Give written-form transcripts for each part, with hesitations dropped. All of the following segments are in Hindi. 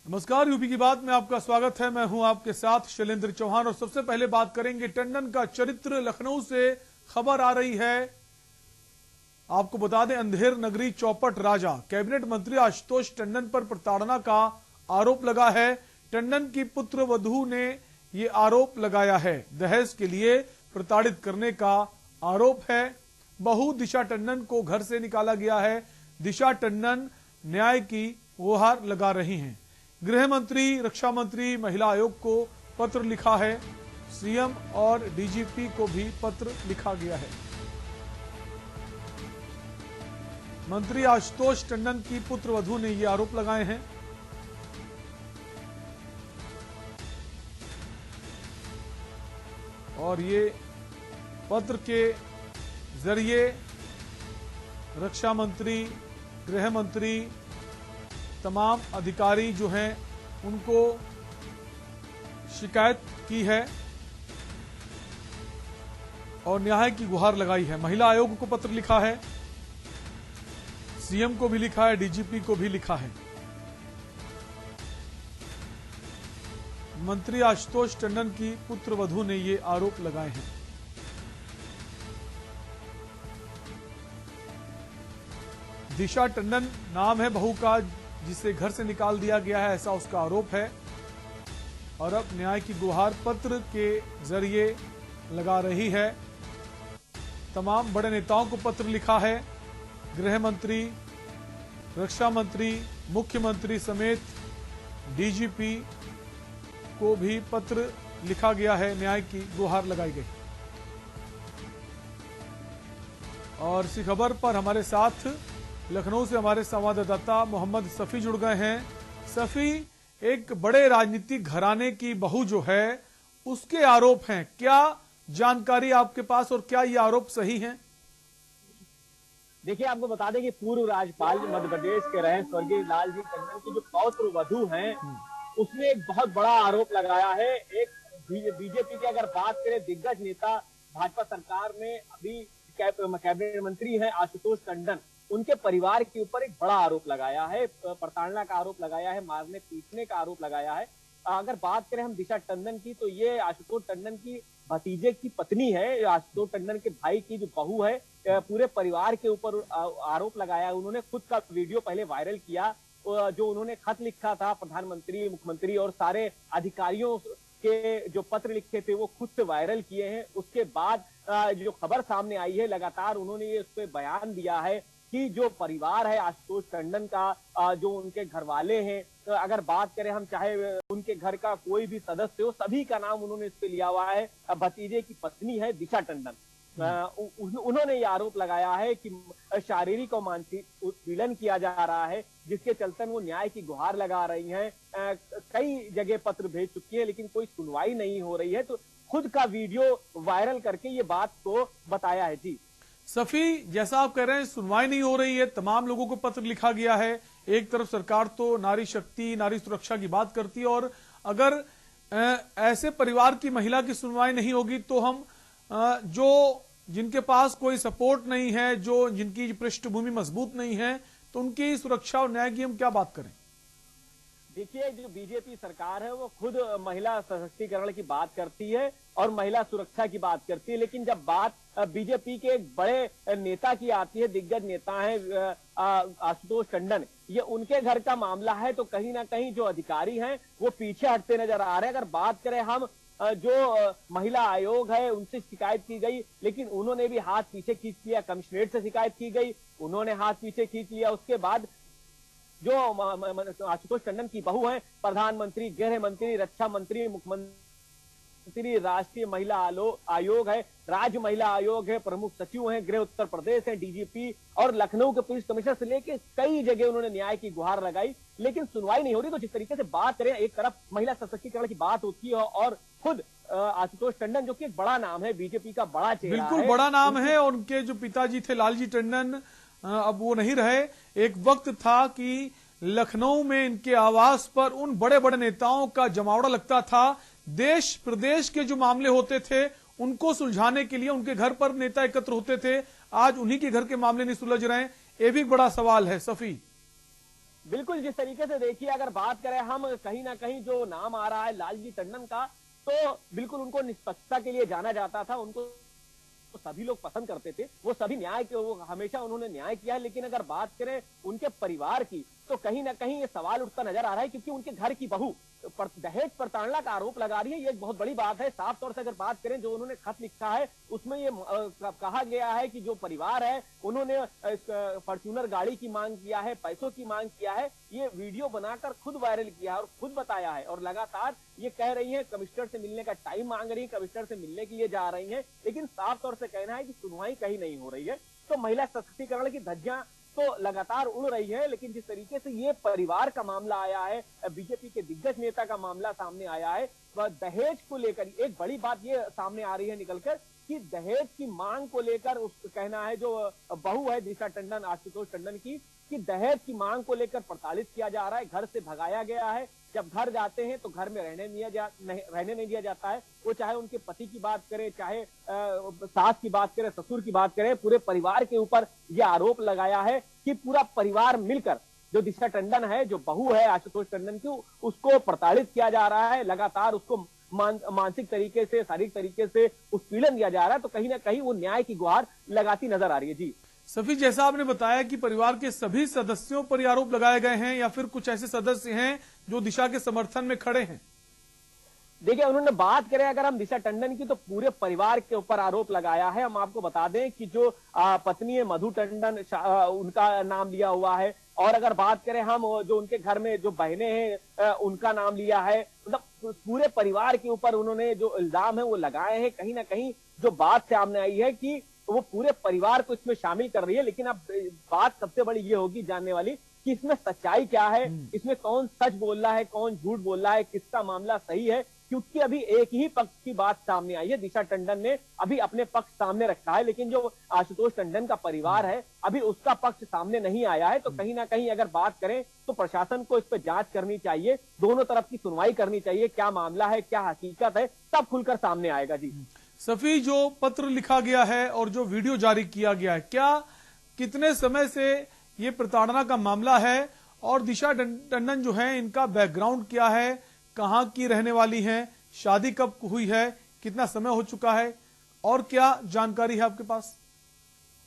नमस्कार, यूपी की बात में आपका स्वागत है। मैं हूं आपके साथ शैलेंद्र चौहान। और सबसे पहले बात करेंगे टंडन का चरित्र। लखनऊ से खबर आ रही है, आपको बता दें, अंधेर नगरी चौपट राजा कैबिनेट मंत्री आशुतोष टंडन पर प्रताड़ना का आरोप लगा है। टंडन की पुत्र वधू ने ये आरोप लगाया है। दहेज के लिए प्रताड़ित करने का आरोप है। बहू दिशा टंडन को घर से निकाला गया है। दिशा टंडन न्याय की गुहार लगा रही हैं। गृह मंत्री, रक्षा मंत्री, महिला आयोग को पत्र लिखा है। सीएम और डीजीपी को भी पत्र लिखा गया है। मंत्री आशुतोष टंडन की पुत्रवधू ने ये आरोप लगाए हैं। और ये पत्र के जरिए रक्षा मंत्री, गृह मंत्री, तमाम अधिकारी जो हैं उनको शिकायत की है और न्याय की गुहार लगाई है। महिला आयोग को पत्र लिखा है, सीएम को भी लिखा है, डीजीपी को भी लिखा है। मंत्री आशुतोष टंडन की पुत्रवधू ने ये आरोप लगाए हैं। दिशा टंडन नाम है बहू का, जिसे घर से निकाल दिया गया है, ऐसा उसका आरोप है। और अब न्याय की गुहार पत्र के जरिए लगा रही है। तमाम बड़े नेताओं को पत्र लिखा है। गृह मंत्री, रक्षा मंत्री, मुख्यमंत्री समेत डीजीपी को भी पत्र लिखा गया है। न्याय की गुहार लगाई गई। और इसी खबर पर हमारे साथ लखनऊ से हमारे संवाददाता मोहम्मद सफी जुड़ गए हैं। सफी, एक बड़े राजनीतिक घराने की बहू जो है उसके आरोप हैं, क्या जानकारी आपके पास और क्या ये आरोप सही हैं? देखिए, आपको बता दें कि पूर्व राज्यपाल मध्य प्रदेश के रहे स्वर्गीय लालजी टंडन की जो पौत्र वधू हैं, उसने एक बहुत बड़ा आरोप लगाया है। एक बीजेपी की अगर बात करें, दिग्गज नेता भाजपा सरकार में अभी कैबिनेट मंत्री हैं आशुतोष टंडन, उनके परिवार के ऊपर एक बड़ा आरोप लगाया है। प्रताड़ना का आरोप लगाया है, मारने पीटने का आरोप लगाया है। अगर बात करें हम दिशा टंडन की, तो ये आशुतोष टंडन की भतीजे की पत्नी है। आशुतोष टंडन के भाई की जो बहू है, पूरे परिवार के ऊपर आरोप लगाया है। उन्होंने खुद का वीडियो पहले वायरल किया, जो उन्होंने खत लिखा था प्रधानमंत्री, मुख्यमंत्री और सारे अधिकारियों के जो पत्र लिखे थे वो खुद से वायरल किए हैं। उसके बाद जो खबर सामने आई है, लगातार उन्होंने ये उस पर बयान दिया है कि जो परिवार है आशुतोष टंडन का, जो उनके घर वाले हैं, तो अगर बात करें हम, चाहे उनके घर का कोई भी सदस्य हो, सभी का नाम उन्होंने इस पे लिया हुआ है। भतीजे की पत्नी है दिशा टंडन। उन्होंने ये आरोप लगाया है कि शारीरिक और मानसिक उत्पीड़न किया जा रहा है, जिसके चलते वो न्याय की गुहार लगा रही हैं। कई जगह पत्र भेज चुकी है, लेकिन कोई सुनवाई नहीं हो रही है। तो खुद का वीडियो वायरल करके ये बात को बताया है। जी सफी, जैसा आप कह रहे हैं, सुनवाई नहीं हो रही है, तमाम लोगों को पत्र लिखा गया है। एक तरफ सरकार तो नारी शक्ति, नारी सुरक्षा की बात करती है, और अगर ऐसे परिवार की महिला की सुनवाई नहीं होगी तो हम जो जिनके पास कोई सपोर्ट नहीं है, जो जिनकी पृष्ठभूमि मजबूत नहीं है, तो उनकी सुरक्षा और न्याय की हम क्या बात करें? देखिए, जो बीजेपी सरकार है वो खुद महिला सशक्तिकरण की बात करती है और महिला सुरक्षा की बात करती है, लेकिन जब बात बीजेपी के एक बड़े नेता की आती है, दिग्गज नेता है आशुतोष टंडन, ये उनके घर का मामला है, तो कहीं ना कहीं जो अधिकारी हैं वो पीछे हटते नजर आ रहे हैं। अगर बात करें हम, जो महिला आयोग है उनसे शिकायत की गई, लेकिन उन्होंने भी हाथ पीछे खींच लिया। कमिश्नरेट से शिकायत की गई, उन्होंने हाथ पीछे खींच लिया। उसके बाद जो आशुतोष टंडन की बहू है, प्रधानमंत्री, गृह मंत्री, रक्षा मंत्री, मुख्यमंत्री, राष्ट्रीय महिला आयोग है, राज्य महिला आयोग है, प्रमुख सचिव हैं, गृह उत्तर प्रदेश है, डीजीपी और लखनऊ के पुलिस कमिश्नर से लेकर कई जगह उन्होंने न्याय की गुहार लगाई, लेकिन सुनवाई नहीं हो रही। तो जिस तरीके से बात करें, एक तरफ महिला सशक्तिकरण की बात होती है और खुद आशुतोष टंडन, जो कि एक बड़ा नाम है, बीजेपी का बड़ा चेहरा है, बिल्कुल बड़ा नाम है। और उनके जो पिताजी थे लालजी टंडन, अब वो नहीं रहे। एक वक्त था कि लखनऊ में इनके आवास पर उन बड़े बड़े नेताओं का जमावड़ा लगता था। देश प्रदेश के जो मामले होते थे उनको सुलझाने के लिए उनके घर पर नेता एकत्र होते थे। आज उन्हीं के घर के मामले नहीं सुलझ रहे हैं, ये भी एक बड़ा सवाल है। सफी, बिल्कुल, जिस तरीके से देखिए अगर बात करें हम कहीं ना कहीं जो नाम आ रहा है लालजी टंडन का, तो बिल्कुल उनको निष्पक्षता के लिए जाना जाता था, उनको तो सभी लोग पसंद करते थे, वो सभी न्याय के, वो हमेशा उन्होंने न्याय किया है। लेकिन अगर बात करें उनके परिवार की, तो कहीं ना कहीं ये सवाल उठता नजर आ रहा है, क्योंकि उनके घर की बहू दहेज प्रताड़ना का आरोप लगा रही है। ये एक बहुत बड़ी बात है। साफ तौर से अगर बात करें, जो उन्होंने खत लिखा है उसमें ये कहा गया है कि जो परिवार है उन्होंने फॉर्च्यूनर गाड़ी की मांग किया है, पैसों की मांग किया है। ये वीडियो बनाकर खुद वायरल किया है और खुद बताया है, और लगातार ये कह रही है कमिश्नर से मिलने का टाइम मांग रही है, कमिश्नर से मिलने के लिए जा रही है, लेकिन साफ तौर से कहना है कि सुनवाई कहीं नहीं हो रही है। तो महिला सशक्तिकरण की धज्जियां तो लगातार उड़ रही है। लेकिन जिस तरीके से ये परिवार का मामला आया है, बीजेपी के दिग्गज नेता का मामला सामने आया है, वह दहेज को लेकर एक बड़ी बात ये सामने आ रही है निकलकर कि दहेज की मांग को लेकर उस कहना है जो बहू है दिशा टंडन, आशुतोष टंडन की, कि दहेज की मांग को लेकर प्रताड़ित किया जा रहा है, घर से भगाया गया है। जब घर जाते हैं तो घर में रहने नहीं दिया जाता है। वो चाहे उनके पति की बात करें, चाहे सास की बात करें, ससुर की बात करें, पूरे परिवार के ऊपर यह आरोप लगाया है कि पूरा परिवार मिलकर जो दिशा टंडन है, जो बहू है आशुतोष टंडन की, उसको प्रताड़ित किया जा रहा है। लगातार उसको मानसिक तरीके से, शारीरिक तरीके से उत्पीड़न दिया जा रहा है। तो कहीं ना कहीं वो न्याय की गुहार लगाती नजर आ रही है। जी सफी, जैसा आपने बताया कि परिवार के सभी सदस्यों पर ये आरोप लगाए गए हैं, या फिर कुछ ऐसे सदस्य हैं जो दिशा के समर्थन में खड़े हैं? देखिए, उन्होंने बात करें अगर हम दिशा टंडन की, तो पूरे परिवार के ऊपर आरोप लगाया है। हम आपको बता दें कि जो पत्नी है मधु टंडन, उनका नाम लिया हुआ है। और अगर बात करें हम जो उनके घर में जो बहनें हैं उनका नाम लिया है। मतलब पूरे परिवार के ऊपर उन्होंने जो इल्जाम है वो लगाए हैं। कहीं ना कहीं जो बात सामने आई है कि वो पूरे परिवार को इसमें शामिल कर रही है। लेकिन अब बात सबसे बड़ी ये होगी जानने वाली कि इसमें सच्चाई क्या है, इसमें कौन सच बोल रहा है, कौन झूठ बोल रहा है, किसका मामला सही है। क्योंकि अभी एक ही पक्ष की बात सामने आई है। दिशा टंडन ने अभी अपने पक्ष सामने रखा है, लेकिन जो आशुतोष टंडन का परिवार है अभी उसका पक्ष सामने नहीं आया है। तो कहीं ना कहीं अगर बात करें तो प्रशासन को इस पर जांच करनी चाहिए, दोनों तरफ की सुनवाई करनी चाहिए, क्या मामला है, क्या हकीकत है, तब खुलकर सामने आएगा। जी सफी, जो पत्र लिखा गया है और जो वीडियो जारी किया गया है, क्या कितने समय से ये प्रताड़ना का मामला है, और दिशा टंडन जो है इनका बैकग्राउंड क्या है, कहाँ की रहने वाली हैं, शादी कब हुई है, कितना समय हो चुका है, और क्या जानकारी है आपके पास?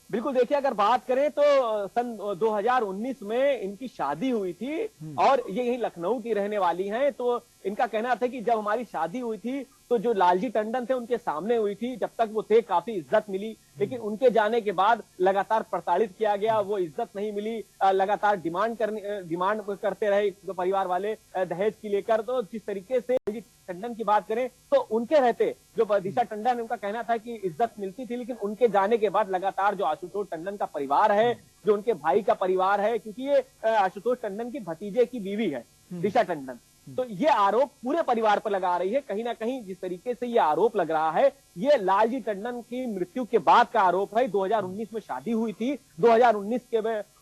बिल्कुल, देखिए अगर बात करें तो सन 2019 में इनकी शादी हुई थी और ये यही लखनऊ की रहने वाली हैं। तो इनका कहना था कि जब हमारी शादी हुई थी तो जो लालजी टंडन थे उनके सामने हुई थी, जब तक वो थे काफी इज्जत मिली, लेकिन उनके जाने के बाद लगातार प्रताड़ित किया गया, वो इज्जत नहीं मिली, लगातार डिमांड करते रहे परिवार वाले दहेज की लेकर। तो जिस तरीके से लालजी टंडन की बात करें तो उनके रहते जो दिशा टंडन, उनका कहना था कि इज्जत मिलती थी, लेकिन उनके जाने के बाद लगातार जो आशुतोष टंडन का परिवार है, जो उनके भाई का परिवार है, क्योंकि ये आशुतोष टंडन की भतीजे की बीवी है दिशा टंडन, तो ये आरोप पूरे परिवार पर लगा रही है। कहीं ना कहीं जिस तरीके से ये आरोप लग रहा है, ये लालजी टंडन की मृत्यु के बाद का आरोप है। 2019 में शादी हुई थी, 2019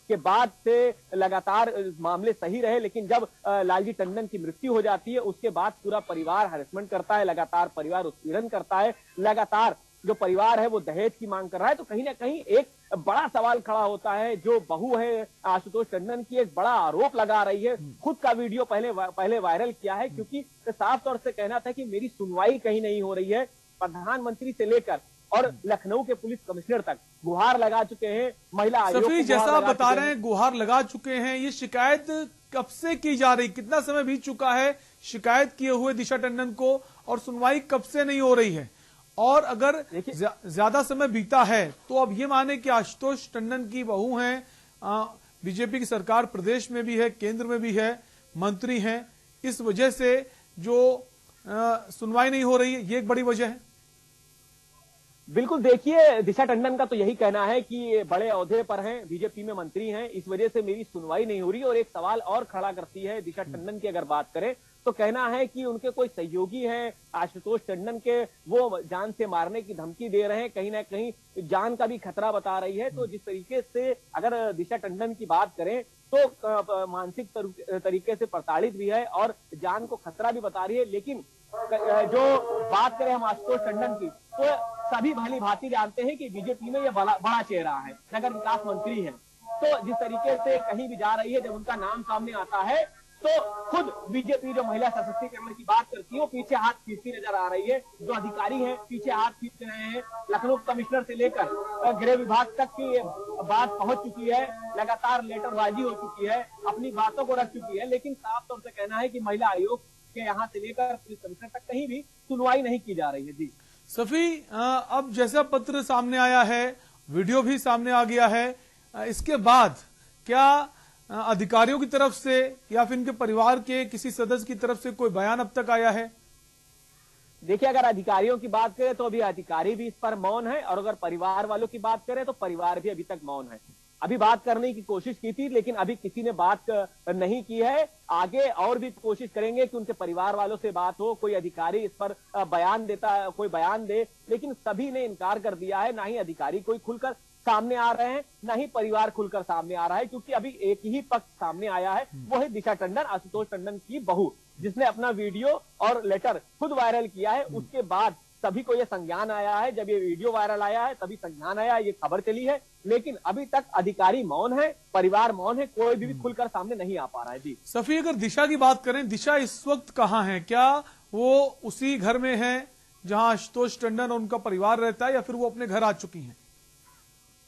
के बाद से लगातार मामले सही रहे, लेकिन जब लालजी टंडन की मृत्यु हो जाती है उसके बाद पूरा परिवार हैरेसमेंट करता है, लगातार परिवार उत्पीड़न करता है, लगातार जो परिवार है वो दहेज की मांग कर रहा है। तो कहीं ना कहीं एक बड़ा सवाल खड़ा होता है। जो बहू है आशुतोष टंडन की, एक बड़ा आरोप लगा रही है, खुद का वीडियो पहले वायरल किया है, क्योंकि साफ तौर से कहना था कि मेरी सुनवाई कहीं नहीं हो रही है। प्रधानमंत्री से लेकर और लखनऊ के पुलिस कमिश्नर तक गुहार लगा चुके हैं, महिला आयोग को जैसा बता रहे हैं गुहार लगा चुके हैं। ये शिकायत कब से की जा रही, कितना समय बीत चुका है शिकायत किए हुए दिशा टंडन को, और सुनवाई कब से नहीं हो रही है? और अगर ज्यादा समय बीता है तो अब ये माने कि आशुतोष टंडन की बहू हैं, बीजेपी की सरकार प्रदेश में भी है, केंद्र में भी है, मंत्री हैं, इस वजह से जो सुनवाई नहीं हो रही है, ये एक बड़ी वजह है। बिल्कुल, देखिए दिशा टंडन का तो यही कहना है कि बड़े ओहदे पर हैं, बीजेपी में मंत्री हैं, इस वजह से मेरी सुनवाई नहीं हो रही। और एक सवाल और खड़ा करती है दिशा टंडन की, अगर बात करें तो कहना है कि उनके कोई सहयोगी हैं आशुतोष टंडन के, वो जान से मारने की धमकी दे रहे हैं, कहीं ना कहीं जान का भी खतरा बता रही है। तो जिस तरीके से अगर दिशा टंडन की बात करें तो मानसिक तरीके से प्रताड़ित भी है और जान को खतरा भी बता रही है। लेकिन जो बात करें हम आशुतोष टंडन की, तो सभी भली भांति जानते हैं कि बीजेपी में ये बड़ा चेहरा है, नगर विकास मंत्री है, तो जिस तरीके से कहीं भी जा रही है, जब उनका नाम सामने आता है तो खुद बीजेपी जो महिला सशक्तिकरण की बात करती है वो पीछे हाथ खींचती नजर आ रही है। जो अधिकारी हैं पीछे हाथ खींच रहे हैं। लखनऊ कमिश्नर से लेकर गृह विभाग तक की बात पहुंच चुकी है, लगातार लेटरबाजी हो चुकी है, अपनी बातों को रख चुकी है, लेकिन साफ तौर से कहना है कि महिला आयोग के यहाँ से लेकर पुलिस कमिश्नर तक कहीं भी सुनवाई नहीं की जा रही है। जी सफी, अब जैसा पत्र सामने आया है, वीडियो भी सामने आ गया है, इसके बाद क्या अधिकारियों की तरफ से या फिर इनके परिवार के किसी सदस्य की तरफ से कोई बयान अब तक आया है? देखिए, अगर अधिकारियों की बात करें तो अभी अधिकारी भी इस पर मौन है, और अगर परिवार वालों की बात करें तो परिवार भी अभी तक मौन है। अभी बात करने की कोशिश की थी, लेकिन अभी किसी ने बात नहीं की है। आगे और भी कोशिश करेंगे कि उनके परिवार वालों से बात हो, कोई अधिकारी इस पर कोई बयान दे, लेकिन सभी ने इनकार कर दिया है। ना ही अधिकारी कोई खुलकर सामने आ रहे हैं, ना ही परिवार खुलकर सामने आ रहा है, क्योंकि अभी एक ही पक्ष सामने आया है, वो है दिशा टंडन, आशुतोष टंडन की बहू, जिसने अपना वीडियो और लेटर खुद वायरल किया है। उसके बाद सभी को यह संज्ञान आया है, जब ये वीडियो वायरल आया है तभी संज्ञान आया, ये खबर चली है, लेकिन अभी तक अधिकारी मौन है, परिवार मौन है, कोई भी खुलकर सामने नहीं आ पा रहा है। जी सफी, अगर दिशा की बात करें, दिशा इस वक्त कहाँ है? क्या वो उसी घर में है जहां आशुतोष टंडन और उनका परिवार रहता है, या फिर वो अपने घर आ चुकी हैं?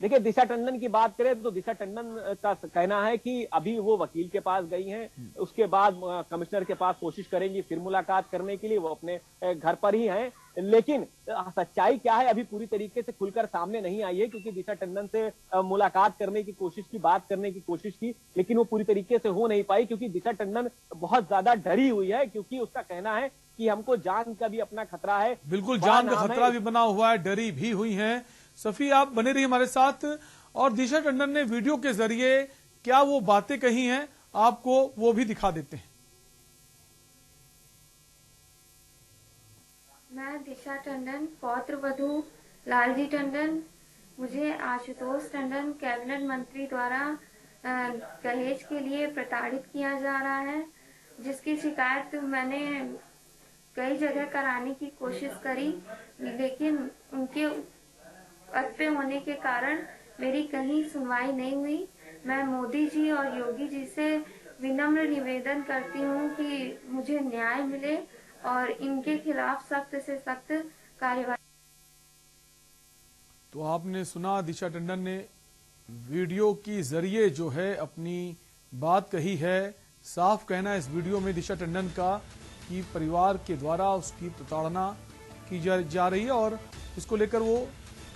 देखिए, दिशा टंडन की बात करें तो दिशा टंडन का कहना है कि अभी वो वकील के पास गई हैं, उसके बाद कमिश्नर के पास कोशिश करेंगी फिर मुलाकात करने के लिए, वो अपने घर पर ही हैं। लेकिन सच्चाई क्या है अभी पूरी तरीके से खुलकर सामने नहीं आई है, क्योंकि दिशा टंडन से मुलाकात करने की कोशिश की, बात करने की कोशिश की, लेकिन वो पूरी तरीके से हो नहीं पाई, क्योंकि दिशा टंडन बहुत ज्यादा डरी हुई है, क्योंकि उसका कहना है कि हमको जान का भी अपना खतरा है। बिल्कुल, जान का खतरा भी बना हुआ है, डरी भी हुई है। सफी, आप बने रहिए हमारे साथ। और दिशा टंडन ने वीडियो के जरिए क्या वो बातें कही हैं, आपको वो भी दिखा देते हैं। मैं दिशा टंडन, पौत्र वधू लालजी टंडन, मुझे आशुतोष टंडन कैबिनेट मंत्री द्वारा दहेज के लिए प्रताड़ित किया जा रहा है, जिसकी शिकायत मैंने कई जगह कराने की कोशिश करी, लेकिन उनके पद पे होने के कारण मेरी कहीं सुनवाई नहीं हुई। मैं मोदी जी और योगी जी से विनम्र निवेदन करती हूँ कि मुझे न्याय मिले और इनके खिलाफ सख्त से सख्त कार्यवाही। तो आपने सुना, दिशा टंडन ने वीडियो की जरिए जो है अपनी बात कही है। साफ कहना है इस वीडियो में दिशा टंडन का कि परिवार के द्वारा उसकी प्रताड़ना की जा रही है, और इसको लेकर वो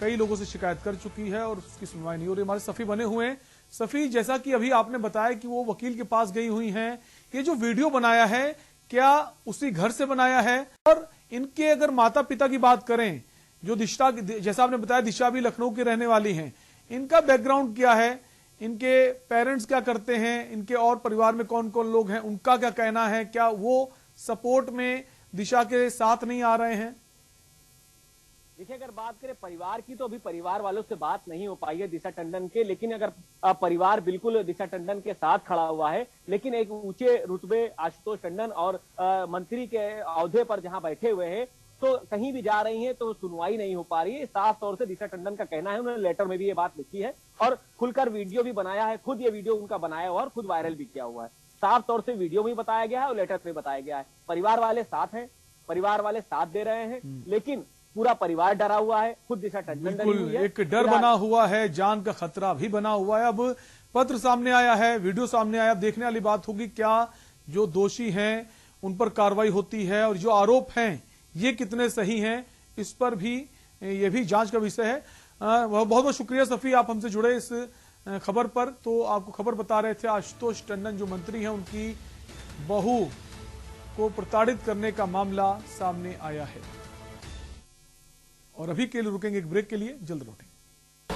कई लोगों से शिकायत कर चुकी है और उसकी सुनवाई नहीं हो रही। हमारे सफी बने हुए हैं। सफी, जैसा कि अभी आपने बताया कि वो वकील के पास गई हुई हैं, ये जो वीडियो बनाया है क्या उसी घर से बनाया है? और इनके अगर माता पिता की बात करें, जो दिशा, जैसा आपने बताया दिशा भी लखनऊ की रहने वाली हैं, इनका बैकग्राउंड क्या है? इनके पेरेंट्स क्या करते हैं? इनके और परिवार में कौन कौन लोग हैं, उनका क्या कहना है? क्या वो सपोर्ट में दिशा के साथ नहीं आ रहे हैं? देखिए, अगर बात करें परिवार की तो अभी परिवार वालों से बात नहीं हो पाई है दिशा टंडन के, लेकिन अगर परिवार बिल्कुल दिशा टंडन के साथ खड़ा हुआ है, लेकिन एक ऊंचे रुतबे आशुतोष टंडन और मंत्री के औहदे पर जहां बैठे हुए हैं, तो कहीं भी जा रही हैं तो सुनवाई नहीं हो पा रही है। साफ तौर से दिशा टंडन का कहना है, उन्होंने लेटर में भी ये बात लिखी है और खुलकर वीडियो भी बनाया है, खुद ये वीडियो उनका बनाया हुआ और खुद वायरल भी किया हुआ है। साफ तौर से वीडियो में बताया गया है और लेटर में बताया गया है। परिवार वाले साथ हैं, परिवार वाले साथ दे रहे हैं, लेकिन पूरा परिवार डरा हुआ है, खुद दिशा टंडन डरी हुई है। एक डर बना हुआ है, जान का खतरा भी बना हुआ है। अब पत्र सामने आया है, वीडियो सामने आया, अब देखने वाली बात होगी क्या जो दोषी हैं उन पर कार्रवाई होती है, और जो आरोप हैं ये कितने सही हैं, इस पर भी ये भी जांच का विषय है। बहुत बहुत शुक्रिया सफी, आप हमसे जुड़े इस खबर पर। तो आपको खबर बता रहे थे, आशुतोष टंडन जो मंत्री हैं उनकी बहू को प्रताड़ित करने का मामला सामने आया है। और अभी के लिए रुकेंगे एक ब्रेक के लिए, जल्द लौटेंगे।